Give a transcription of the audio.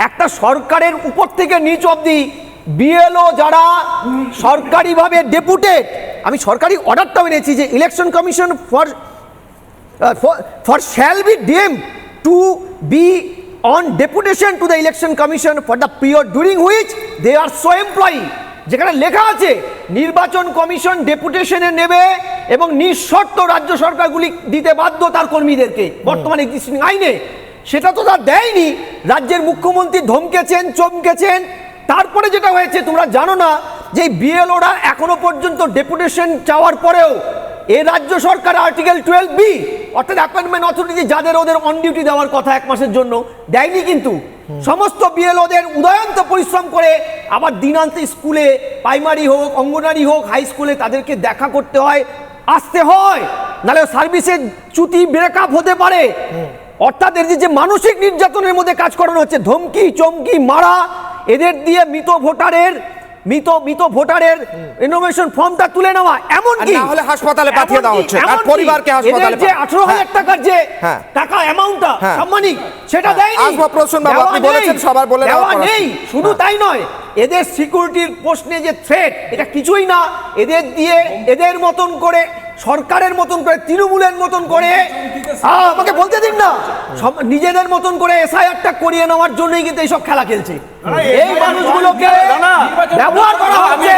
একটা সরকারের উপর থেকে নিচ অবধি বিএলও যারা সরকারিভাবে ডেপুটেড, আমি সরকারি অর্ডারটাও এনেছি যে election commission for shall be deemed to be on deputation to the election commission for the period during which they are so employee, যেখানে লেখা আছে নির্বাচন কমিশন ডেপুটেশনে নেবে এবং নিঃশর্ত রাজ্য সরকারগুলি দিতে বাধ্য তার কর্মীদেরকে বর্তমানে এক্সিস্টিং আইনে। সেটা তো তার দেয়নি। রাজ্যের মুখ্যমন্ত্রী ধমকেছেন, চমকেছেন। তারপরে যেটা হয়েছে তোমরা জানো না যে বিএলওরা এখনো পর্যন্ত ডেপুটেশন চাওয়ার পরেও এই রাজ্য সরকার আর্টিকেল 12B অর্থাৎ অ্যাপয়েন্টমেন্ট অথরিটি যাদের ওদের অন ডিউটি দেওয়ার কথা 1 মাসের জন্য দেয়নি। কিন্তু সমস্ত বিএলওদের উদয়ন্ত পরিশ্রম করে আবার দিনান্তে স্কুলে, প্রাইমারি হোক, অঙ্গনারী হোক, হাই স্কুলে তাদেরকে দেখা করতে হয়, আসতে হয়, নাহলে সার্ভিসের চ্যুতি ব্রেকআপ হতে পারে। অর্থাৎ এর যে মানসিক নির্যাতনের মধ্যে কাজ করানো হচ্ছে, ধমকি চমকি মারা, এদের দিয়ে মৃত ভোটারের ইনফরমেশন ফর্মটা তুলে নেওয়া, এমনকি না হলে হাসপাতালে পাঠিয়ে দেওয়া হচ্ছে আর পরিবারকে হাসপাতালে যে 18,000 টাকার যে টাকা অ্যামাউন্টটা সাম্মানিক সেটা দেয়নি। প্রশ্ন বাবু আপনি বলেছেন সবার বলে দেওয়া নেই। শুধু তাই নয়, এদের সিকিউরিটির প্রশ্নে যে থ্রেট, এটা কিছুই না। এদের দিয়ে এদের মতন করে, সরকারের মতন করে, তৃণমূলের মতন করে, আমাকে বলতে দিন না, নিজেদের মতন করে এসআইআরটা করিয়ে নেওয়ার জন্যই কিন্তু এইসব খেলা খেলছে। এই মানুষগুলোকে ব্যবহার করা হচ্ছে।